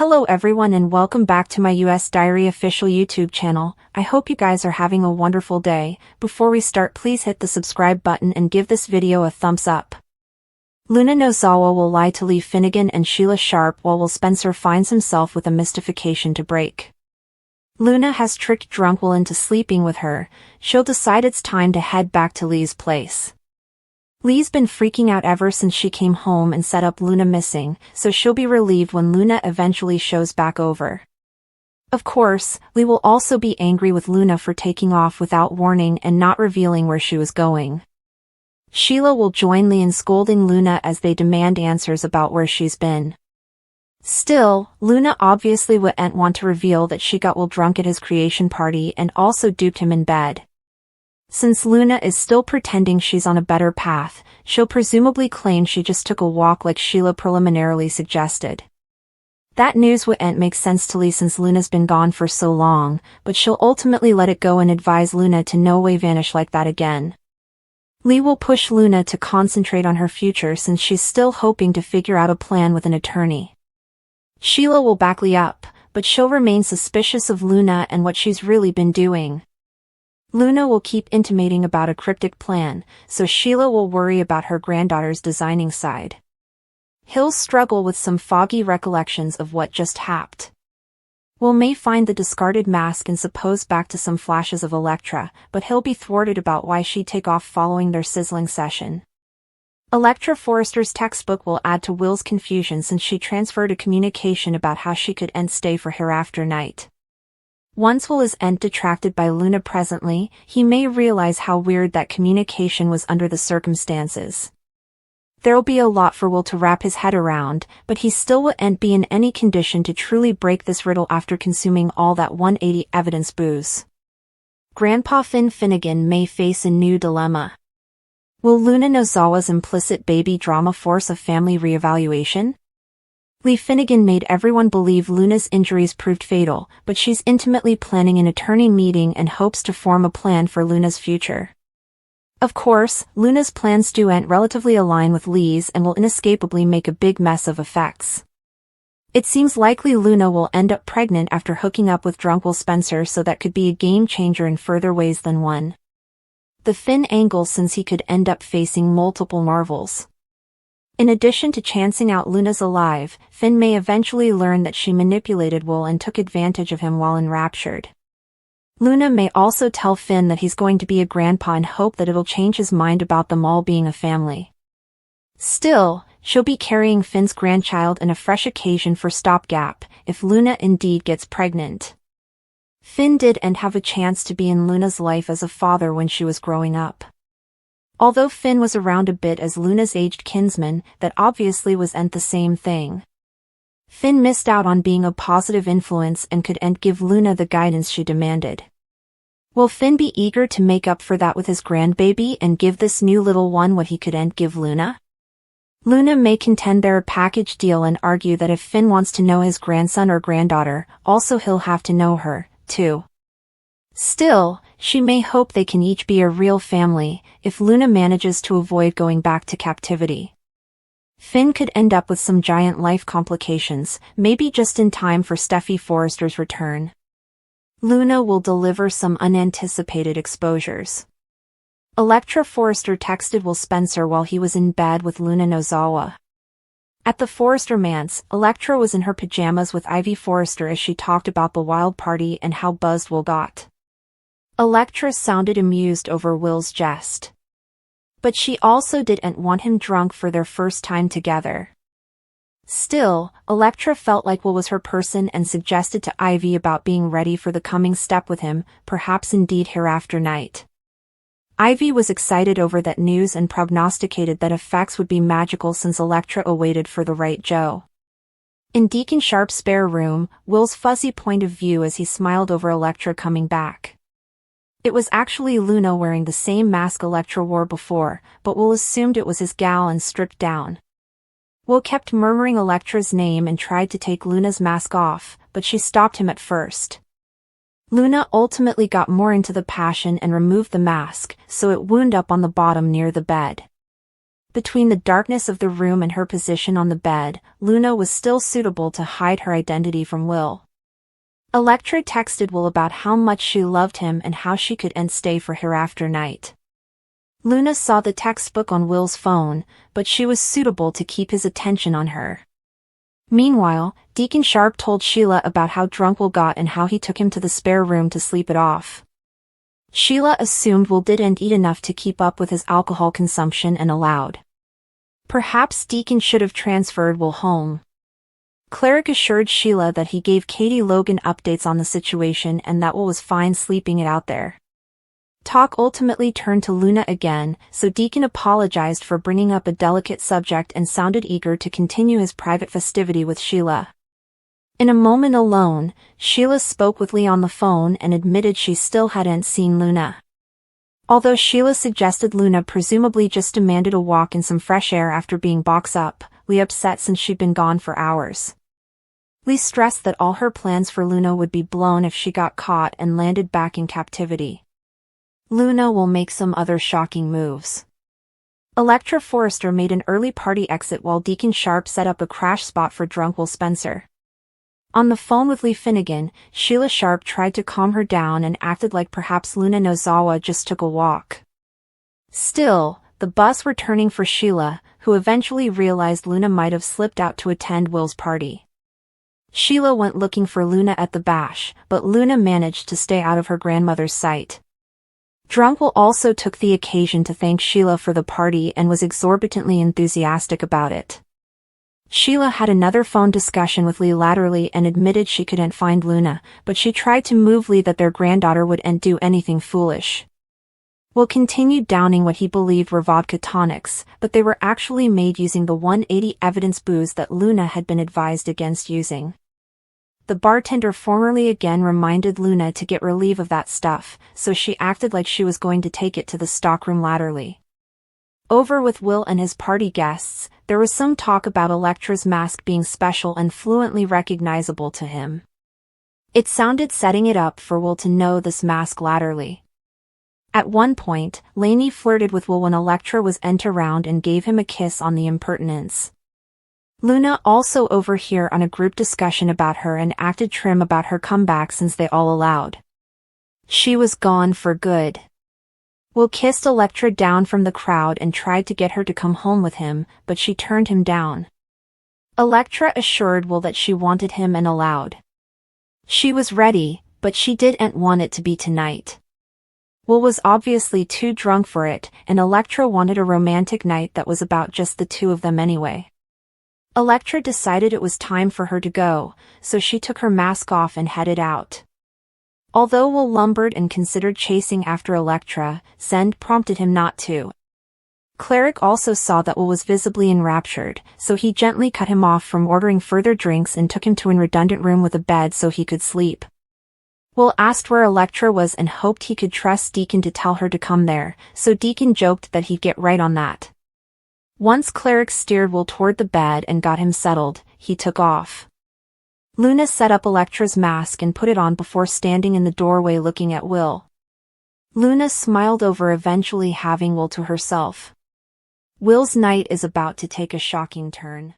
Hello everyone and welcome back to my US Diary official YouTube channel. I hope you guys are having a wonderful day. Before we start, please hit the subscribe button and give this video a thumbs up. Luna Nozawa will lie to Lee Finnegan and Sheila Sharp while Will Spencer finds himself with a mystification to break. Luna has tricked drunk Will into sleeping with her. She'll decide it's time to head back to Lee's place. Lee's been freaking out ever since she came home and set up Luna missing, so she'll be relieved when Luna eventually shows back over. Of course, Lee will also be angry with Luna for taking off without warning and not revealing where she was going. Sheila will join Lee in scolding Luna as they demand answers about where she's been. Still, Luna obviously wouldn't want to reveal that she got Will drunk at his creation party and also duped him in bed. Since Luna is still pretending she's on a better path, she'll presumably claim she just took a walk like Sheila preliminarily suggested. That news wouldn't make sense to Lee since Luna's been gone for so long, but she'll ultimately let it go and advise Luna to no way vanish like that again. Lee will push Luna to concentrate on her future since she's still hoping to figure out a plan with an attorney. Sheila will back Lee up, but she'll remain suspicious of Luna and what she's really been doing. Luna will keep intimating about a cryptic plan, so Sheila will worry about her granddaughter's designing side. He'll struggle with some foggy recollections of what just happened. Will may find the discarded mask and suppose back to some flashes of Elektra, but he'll be thwarted about why she'd take off following their sizzling session. Elektra Forrester's textbook will add to Will's confusion since she transferred a communication about how she could stay for hereafter night. Once Will is detracted by Luna presently, he may realize how weird that communication was under the circumstances. There'll be a lot for Will to wrap his head around, but he still wouldn't be in any condition to truly break this riddle after consuming all that 180 evidence booze. Grandpa Finn Finnegan may face a new dilemma. Will Luna Nozawa's implicit baby drama force a family reevaluation? Lee Finnegan made everyone believe Luna's injuries proved fatal, but she's intimately planning an attorney meeting and hopes to form a plan for Luna's future. Of course, Luna's plans do relatively align with Lee's and will inescapably make a big mess of effects. It seems likely Luna will end up pregnant after hooking up with drunk Will Spencer, so that could be a game changer in further ways than one. The Finn angle, since he could end up facing multiple marvels. In addition to chancing out Luna's alive, Finn may eventually learn that she manipulated Will and took advantage of him while enraptured. Luna may also tell Finn that he's going to be a grandpa and hope that it'll change his mind about them all being a family. Still, she'll be carrying Finn's grandchild in a fresh occasion for stopgap, if Luna indeed gets pregnant. Finn did have a chance to be in Luna's life as a father when she was growing up. Although Finn was around a bit as Luna's aged kinsman, that obviously wasn't the same thing. Finn missed out on being a positive influence and could give Luna the guidance she demanded. Will Finn be eager to make up for that with his grandbaby and give this new little one what he could give Luna? Luna may contend they're a package deal and argue that if Finn wants to know his grandson or granddaughter, also he'll have to know her, too. Still, she may hope they can each be a real family, if Luna manages to avoid going back to captivity. Finn could end up with some giant life complications, maybe just in time for Steffi Forrester's return. Luna will deliver some unanticipated exposures. Elektra Forrester texted Will Spencer while he was in bed with Luna Nozawa. At the Forrester manse, Elektra was in her pajamas with Ivy Forrester as she talked about the wild party and how buzzed Will got. Elektra sounded amused over Will's jest. But she also didn't want him drunk for their first time together. Still, Elektra felt like Will was her person and suggested to Ivy about being ready for the coming step with him, perhaps indeed hereafter night. Ivy was excited over that news and prognosticated that effects would be magical since Elektra awaited for the right Joe. In Deacon Sharp's spare room, Will's fuzzy point of view as he smiled over Elektra coming back. It was actually Luna wearing the same mask Elektra wore before, but Will assumed it was his gal and stripped down. Will kept murmuring Elektra's name and tried to take Luna's mask off, but she stopped him at first. Luna ultimately got more into the passion and removed the mask, so it wound up on the bottom near the bed. Between the darkness of the room and her position on the bed, Luna was still suitable to hide her identity from Will. Electra texted Will about how much she loved him and how she could stay for hereafter night. Luna saw the textbook on Will's phone, but she was suitable to keep his attention on her. Meanwhile, Deacon Sharp told Sheila about how drunk Will got and how he took him to the spare room to sleep it off. Sheila assumed Will didn't eat enough to keep up with his alcohol consumption and allowed. Perhaps Deacon should have transferred Will home. Cleric assured Sheila that he gave Katie Logan updates on the situation and that Will was fine sleeping it out there. Talk ultimately turned to Luna again, so Deacon apologized for bringing up a delicate subject and sounded eager to continue his private festivity with Sheila. In a moment alone, Sheila spoke with Lee on the phone and admitted she still hadn't seen Luna. Although Sheila suggested Luna presumably just demanded a walk in some fresh air after being boxed up, Lee upset since she'd been gone for hours. Lee stressed that all her plans for Luna would be blown if she got caught and landed back in captivity. Luna will make some other shocking moves. Electra Forrester made an early party exit while Deacon Sharp set up a crash spot for drunk Will Spencer. On the phone with Lee Finnegan, Sheila Sharp tried to calm her down and acted like perhaps Luna Nozawa just took a walk. Still, the bus were turning for Sheila, who eventually realized Luna might have slipped out to attend Will's party. Sheila went looking for Luna at the bash, but Luna managed to stay out of her grandmother's sight. Drunk Will also took the occasion to thank Sheila for the party and was exorbitantly enthusiastic about it. Sheila had another phone discussion with Lee laterally and admitted she couldn't find Luna, but she tried to move Lee that their granddaughter wouldn't do anything foolish. Will continued downing what he believed were vodka tonics, but they were actually made using the 180 evidence booze that Luna had been advised against using. The bartender formally again reminded Luna to get relief of that stuff, so she acted like she was going to take it to the stockroom laterally. Over with Will and his party guests, there was some talk about Electra's mask being special and fluently recognizable to him. It sounded setting it up for Will to know this mask laterally. At one point, Lainey flirted with Will when Electra was around and gave him a kiss on the impertinence. Luna also overheard on a group discussion about her and acted trim about her comeback since they all allowed. She was gone for good. Will kissed Electra down from the crowd and tried to get her to come home with him, but she turned him down. Electra assured Will that she wanted him and allowed. She was ready, but she didn't want it to be tonight. Will was obviously too drunk for it, and Electra wanted a romantic night that was about just the two of them anyway. Electra decided it was time for her to go, so she took her mask off and headed out. Although Will lumbered and considered chasing after Electra, Send prompted him not to. Cleric also saw that Will was visibly enraptured, so he gently cut him off from ordering further drinks and took him to a redundant room with a bed so he could sleep. Will asked where Electra was and hoped he could trust Deacon to tell her to come there, so Deacon joked that he'd get right on that. Once Cleric steered Will toward the bed and got him settled, he took off. Luna set up Electra's mask and put it on before standing in the doorway looking at Will. Luna smiled over eventually having Will to herself. Will's night is about to take a shocking turn.